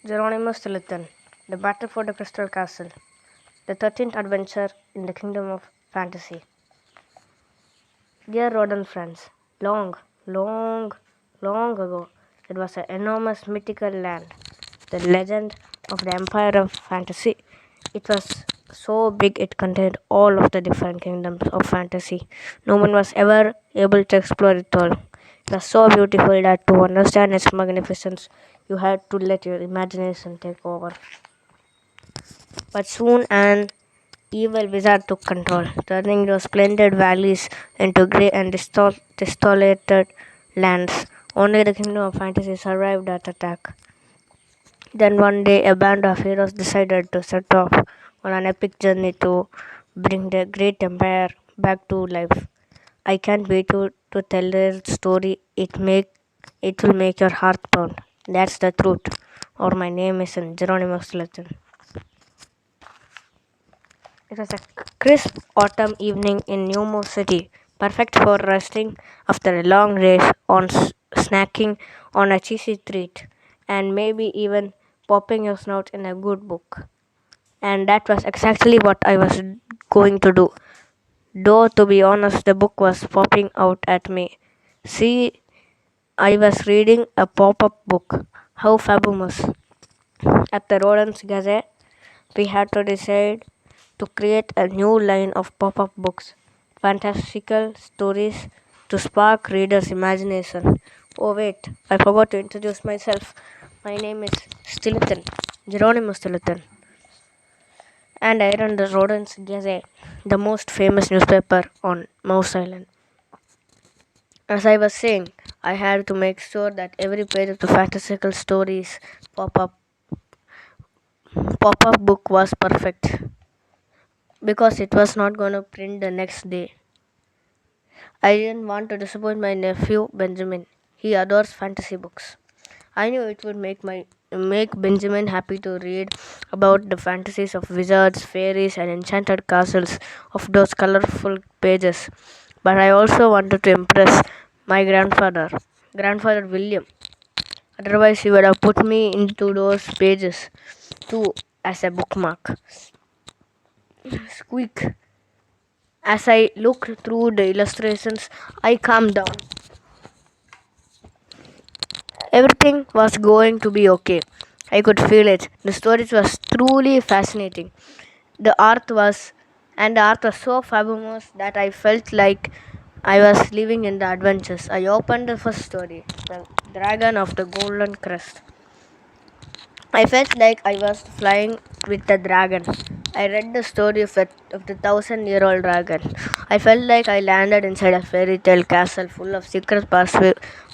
Geronimo Stilton, The Battle for the Crystal Castle, the 13th adventure in the kingdom of fantasy. Dear rodent friends, long, long, long ago, it was an enormous mythical land, the legend of the empire of fantasy. It was so big it contained all of the different kingdoms of fantasy. No one was ever able to explore it all. It was so beautiful that to understand its magnificence, you had to let your imagination take over. But soon an evil wizard took control, turning those splendid valleys into grey and desolated lands. Only the kingdom of fantasy survived that attack. Then one day, a band of heroes decided to set off on an epic journey to bring the great empire back to life. I can't wait to tell their story. It will make your heart pound. That's the truth. Or my name is Geronimo Stilton. It was a crisp autumn evening in New York City, perfect for resting after a long race on snacking on a cheesy treat, and maybe even popping your snout in a good book. And that was exactly what I was going to do. Though, to be honest, the book was popping out at me. See, I was reading a pop up book. How fabulous! At the Rodents Gazette, we had to decide to create a new line of pop up books, fantastical stories to spark readers' imagination. Oh, wait, I forgot to introduce myself. My name is Stilton, Geronimo Stilton, and I run the Rodents Gazette, the most famous newspaper on Mouse Island. As I was saying, I had to make sure that every page of the fantastical stories pop up book was perfect because it was not going to print the next day. I didn't want to disappoint my nephew Benjamin. He adores fantasy books. I knew it would make Benjamin happy to read about the fantasies of wizards, fairies, and enchanted castles of those colorful pages. But I also wanted to impress my grandfather William. Otherwise, he would have put me into those pages too as a bookmark. Squeak. As I looked through the illustrations, I calmed down. Everything was going to be okay. I could feel it. The stories was truly fascinating. The the art was so fabulous that I felt like I was living in the adventures. I opened the first story, The Dragon of the Golden Crest. I felt like I was flying with the dragon. I read the story of the 1,000-year-old dragon. I felt like I landed inside a fairy tale castle full of secret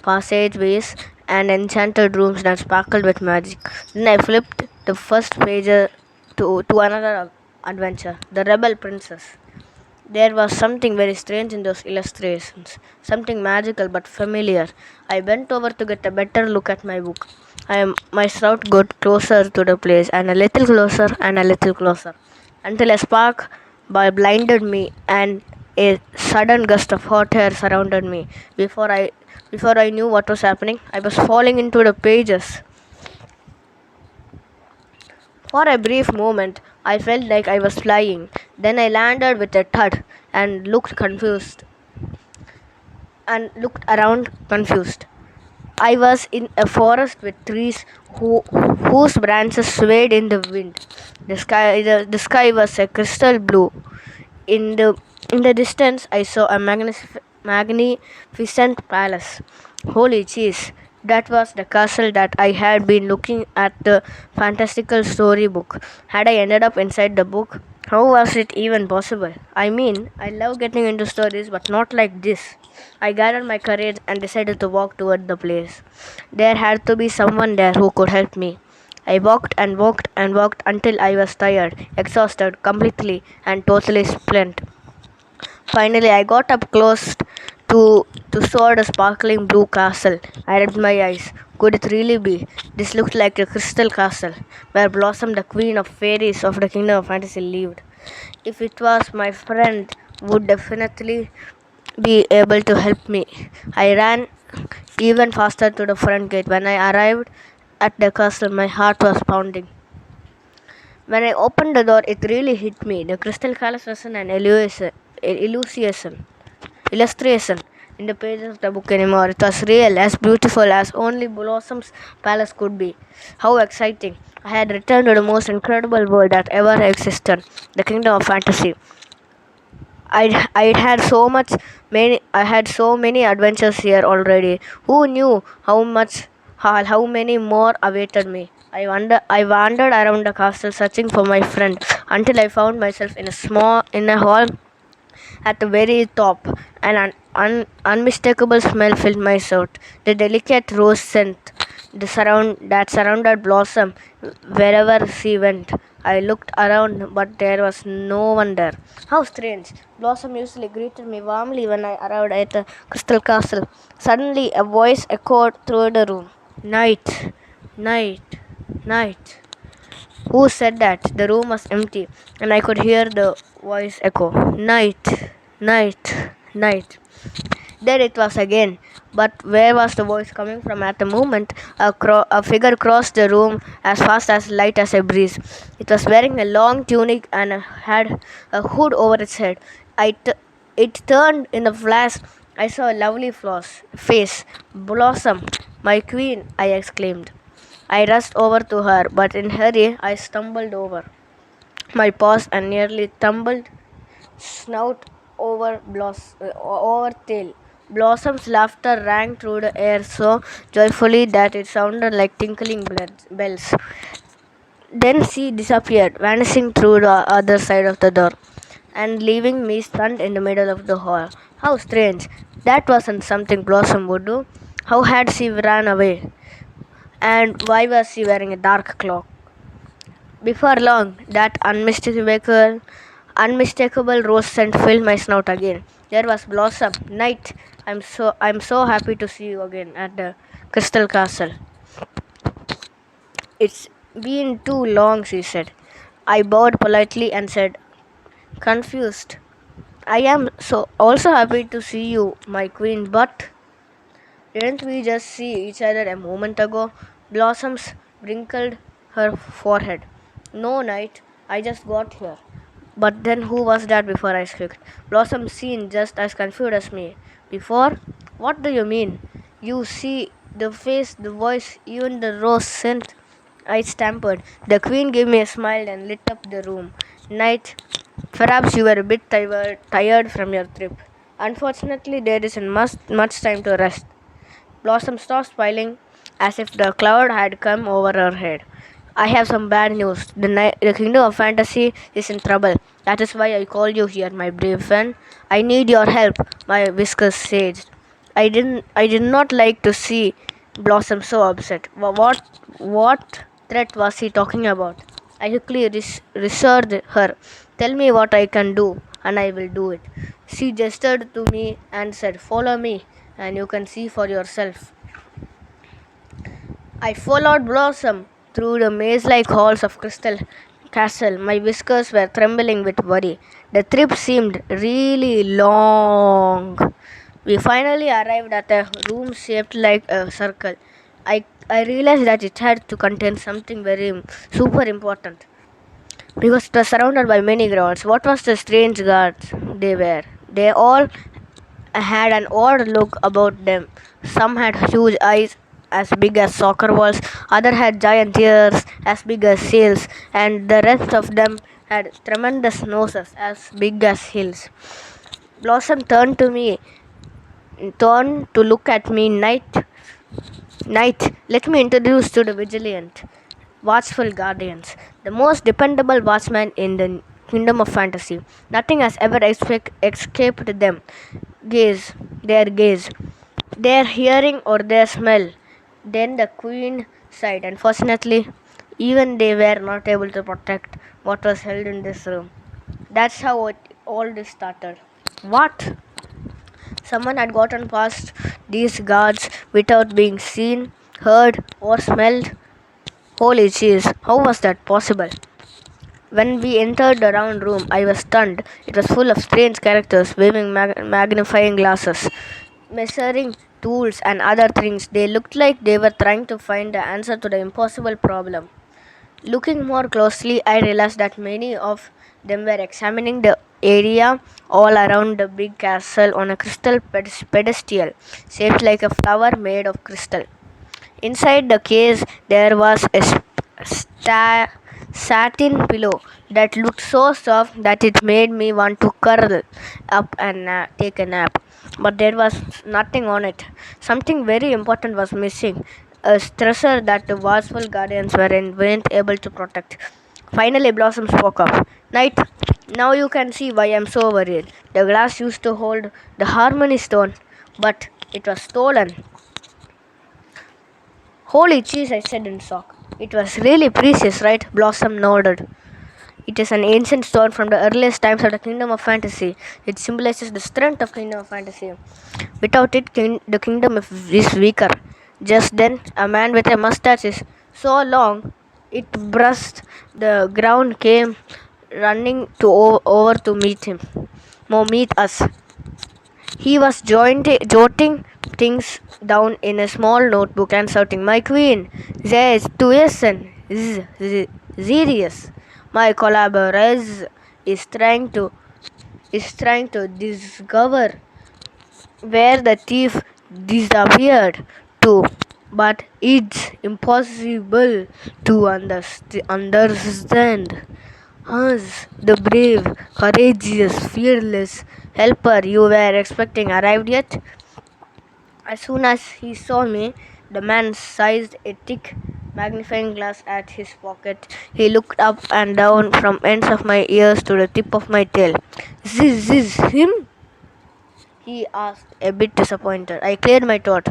passageways and enchanted rooms that sparkled with magic. Then I flipped the first page to another adventure, The Rebel Princess. There was something very strange in those illustrations, something magical but familiar. I bent over to get a better look at my book. My snout got closer to the place, and a little closer, and a little closer, until a spark blinded me, and a sudden gust of hot air surrounded me. Before I knew what was happening, I was falling into the pages. For a brief moment, I felt like I was flying. Then I landed with a thud and looked around confused. I was in a forest with trees whose branches swayed in the wind. The sky was a crystal blue. In the in the distance, I saw a magnificent palace. Holy cheese! That was the castle that I had been looking at the fantastical storybook. Had I ended up inside the book? How was it even possible? I mean, I love getting into stories, but not like this. I gathered my courage and decided to walk toward the place. There had to be someone there who could help me. I walked and walked and walked until I was tired, exhausted, completely and totally spent. Finally, I got up close to saw the sparkling blue castle. I rubbed my eyes. Could it really be? This looked like a crystal castle, where Blossom, the queen of fairies of the kingdom of fantasy, lived. If it was, my friend would definitely be able to help me. I ran even faster to the front gate. When I arrived, at the castle, my heart was pounding. When I opened the door, it really hit me. The crystal palace wasn't an illustration in the pages of the book anymore. It was real, as beautiful as only Blossom's palace could be. How exciting! I had returned to the most incredible world that ever existed, the kingdom of fantasy. I had so many adventures here already. Who knew how many more awaited me? I wandered around the castle searching for my friend until I found myself in a hall at the very top. An unmistakable smell filled my throat. The delicate rose scent that surrounded Blossom wherever she went. I looked around, but there was no one there. How strange! Blossom usually greeted me warmly when I arrived at the Crystal Castle. Suddenly, a voice echoed through the room. Night, night, night. Who said that? The room was empty, and I could hear the voice echo. Night, night, night. There it was again. But where was the voice coming from at the moment? A figure crossed the room as fast as light as a breeze. It was wearing a long tunic and had a hood over its head. It turned in a flash. I saw a lovely face. Blossom, my queen, I exclaimed. I rushed over to her, but in hurry I stumbled over my paws and nearly tumbled snout over tail. Blossom's laughter rang through the air so joyfully that it sounded like tinkling bells. Then she disappeared, vanishing through the other side of the door, and leaving me stunned in the middle of the hall. How strange! That wasn't something Blossom would do. How had she run away? And why was she wearing a dark cloak? Before long, that unmistakable rose scent filled my snout again. There was Blossom. Night. I'm so happy to see you again at the Crystal Castle. It's been too long, she said. I bowed politely and said, confused. I am so also happy to see you, my queen, but didn't we just see each other a moment ago? Blossoms wrinkled her forehead. No, Knight, I just got here. But then who was that before I squeaked? Blossom seemed just as confused as me. Before? What do you mean? You see the face, the voice, even the rose scent. I stammered. The queen gave me a smile and lit up the room. Knight, perhaps you were a bit tired from your trip. Unfortunately, there isn't much time to rest. Blossom stopped smiling as if the cloud had come over her head. I have some bad news. The kingdom of fantasy is in trouble. That is why I called you here, my brave friend. I need your help, my whiskers said. I did not like to see Blossom so upset. What threat was he talking about? I quickly reassured her. Tell me what I can do, and I will do it. She gestured to me and said, follow me, and you can see for yourself. I followed Blossom through the maze-like halls of Crystal Castle. My whiskers were trembling with worry. The trip seemed really long. We finally arrived at a room shaped like a circle. I realized that it had to contain something very super important because it was surrounded by many grounds. What was the strange guards they were? They all had an odd look about them. Some had huge eyes as big as soccer balls, others had giant ears as big as sails, and the rest of them had tremendous noses as big as hills. Blossom turned to look at me. Night, let me introduce to the vigilant, watchful guardians, the most dependable watchmen in the kingdom of fantasy. Nothing has ever escaped them. Their gaze, their hearing, or their smell. Then the queen sighed. Unfortunately, even they were not able to protect what was held in this room. That's how all this started. What? Someone had gotten past these guards without being seen, heard, or smelled. Holy cheese, how was that possible? When we entered the round room, I was stunned. It was full of strange characters waving magnifying glasses. measuring tools and other things. They looked like they were trying to find the answer to the impossible problem. Looking more closely, I realized that many of them were examining the area all around the big castle on a crystal pedestal, shaped like a flower made of crystal. Inside the case, there was a satin pillow that looked so soft that it made me want to curl up and take a nap. But there was nothing on it. Something very important was missing, a treasure that the watchful guardians weren't able to protect. Finally, Blossom spoke up. Knight, now you can see why I'm so worried. The glass used to hold the harmony stone, but it was stolen. Holy cheese, I said in shock. It was really precious, right? Blossom nodded. It is an ancient stone from the earliest times of the kingdom of fantasy. It symbolizes the strength of kingdom of fantasy. Without it, the kingdom is weaker. Just then, a man with a mustache is so long it brushed the ground came running over to meet him. Meet us. He was jotting things down in a small notebook and shouting, "My queen, there is tuition, serious. My collaborator is trying to discover where the thief disappeared to, but it's impossible to understand. Hans, the brave, courageous, fearless helper you were expecting arrived yet?" As soon as he saw me, the man seized a thick magnifying glass at his pocket. He looked up and down from ends of my ears to the tip of my tail. Is him?" he asked, a bit disappointed. I cleared my throat.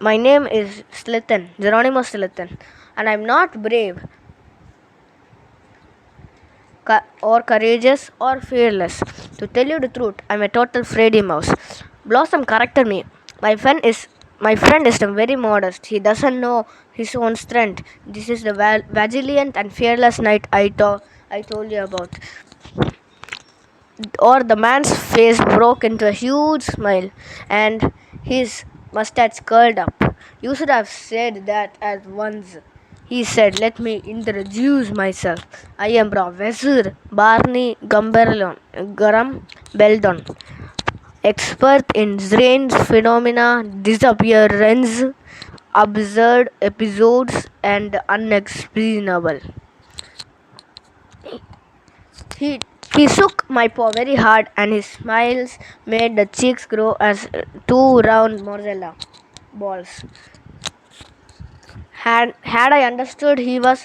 My name is Stilton, Geronimo Stilton, and I'm not brave or courageous or fearless. To tell you the truth, I'm a total fraidy mouse. Blossom corrected me. My friend is very modest. He doesn't know his own strength. This is the vigilant and fearless knight I told you about. Or the man's face broke into a huge smile, and his mustache curled up. "You should have said that at once," he said. "Let me introduce myself. I am Professor Barney Gumbeldon, expert in strange phenomena, disappearance, absurd episodes, and unexplainable." He, he shook my paw very hard, and his smiles made the cheeks grow as two round mozzarella balls. Had I understood he was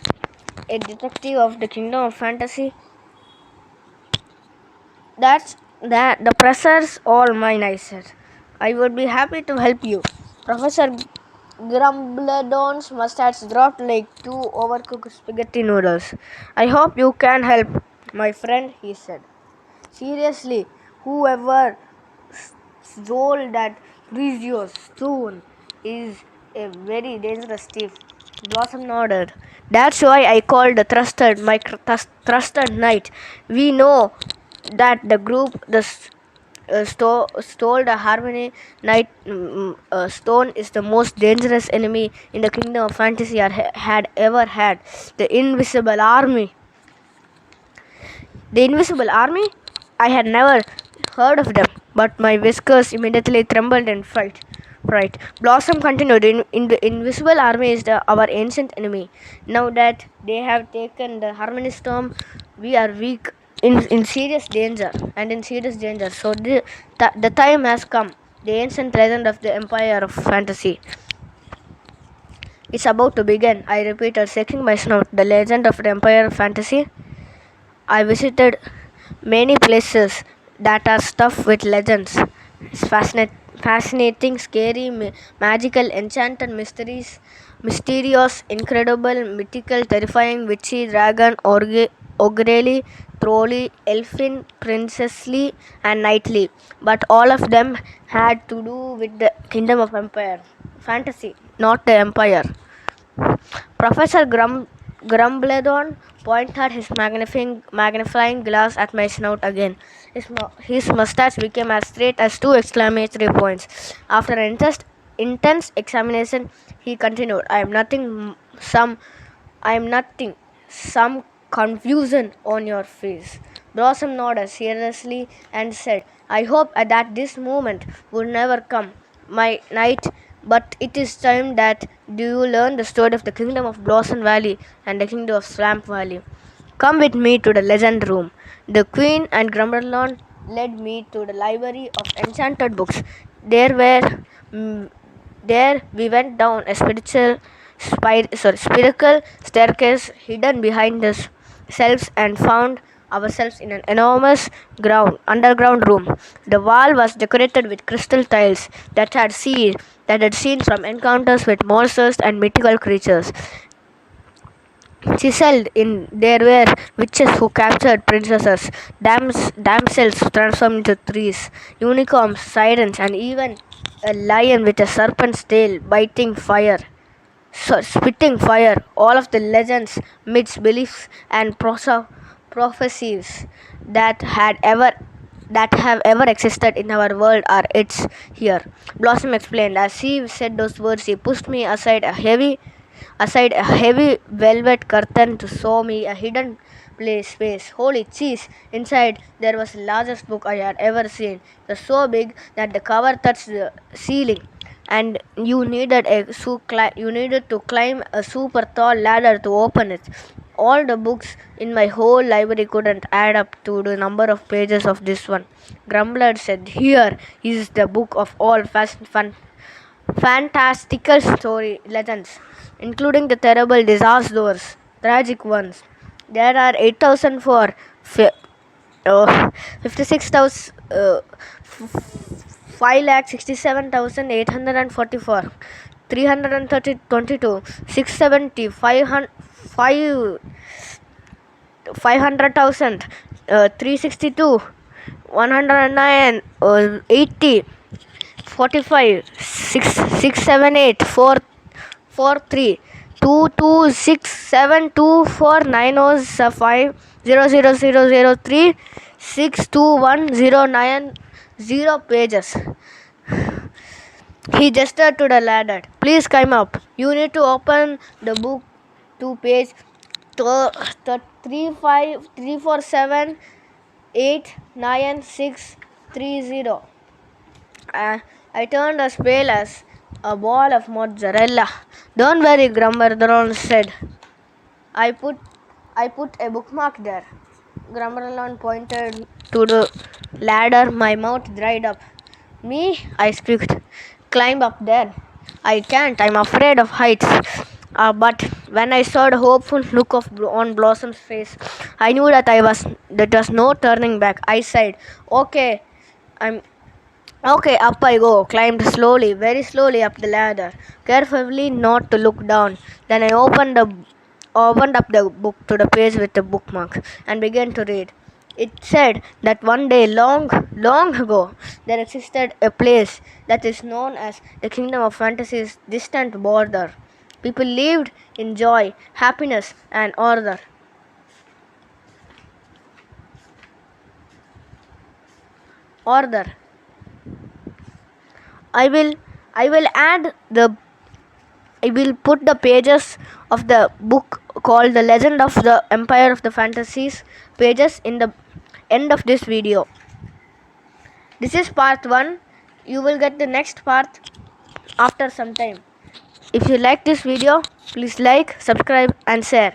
a detective of the kingdom of fantasy, that the pressure's all mine, I said. "I would be happy to help you." Professor Grumbledon's mustache dropped like two overcooked spaghetti noodles. "I hope you can help, my friend," he said. "Seriously, whoever stole that precious stone is a very dangerous thief." Blossom nodded. "That's why I called the trusted knight. We know that the group stole the Harmony Knight stone is the most dangerous enemy in the kingdom of fantasy had ever had. The Invisible Army." The Invisible Army? I had never heard of them, but my whiskers immediately trembled and felt fright. Blossom continued, The Invisible Army is our ancient enemy. Now that they have taken the Harmony Storm, we are weak, in serious danger, So the time has come. The ancient legend of the Empire of Fantasy. It's about to begin, I repeated, shaking my snout. The legend of the Empire of Fantasy. I visited many places that are stuffed with legends. It's fascinating, scary, magical, enchanted mysteries, mysterious, incredible, mythical, terrifying, witchy, dragon, ogrely, trolley, elfin, princessly, and knightly. But all of them had to do with the kingdom of empire. Fantasy, not the empire. Professor Grumbledon pointed his magnifying glass at my snout again. His mustache became as straight as two exclamatory points. After an intense examination, he continued, I am nothing. Some confusion on your face. Blossom nodded seriously and said, I hope that this moment would never come, my knight, but it is time that do you learn the story of the kingdom of Blossom Valley and the kingdom of Swamp Valley. Come with me to the legend room. The queen and Grumbledon led me to the library of enchanted books. There were there we went down a spiritual staircase hidden behind the shelves and found ourselves in an enormous underground room. The wall was decorated with crystal tiles that had seen from encounters with monsters and mythical creatures. Chiseled in there were witches who captured princesses, damsels transformed into trees, unicorns, sirens, and even a lion with a serpent's tail spitting fire. All of the legends, myths, beliefs, and prophecies that had ever that have ever existed in our world are it's here. Blossom explained. As he said those words, he pushed me aside a heavy velvet curtain to show me a hidden space. Holy cheese! Inside there was the largest book I had ever seen. It was so big that the cover touched the ceiling, and you needed to climb a super tall ladder to open it. All the books in my whole library couldn't add up to the number of pages of this one. Grumbler said, "Here is the book of all fantastical story legends, including the terrible disasters, tragic ones. There are 8,004, 56,000, 5,67,844, 322, 670, 500,000, 362, 109, 80, 45, 678, 443, 226724905 00003 62109 pages. He gestured to the ladder. Please climb up. You need to open the book to page 347896630. I turned as pale as a ball of mozzarella. Don't worry, Grumbledon said. I put a bookmark there. Grumbledon pointed to the ladder. My mouth dried up. Me? I squeaked. Climb up there. I can't. I'm afraid of heights. But when I saw the hopeful look on Blossom's face, I knew that there was no turning back. I sighed. Okay, up I go. Climbed slowly, very slowly up the ladder, carefully not to look down. Then I opened up the book to the page with the bookmark and began to read. It said that one day, long, long ago, there existed a place that is known as the Kingdom of Fantasy's distant border. People lived in joy, happiness, and order. Order. I will put the pages of the book called The Legend of the Empire of the Fantasies pages in the end of this video. This is part 1. You will get the next part after some time. If you like this video, please like, subscribe and share.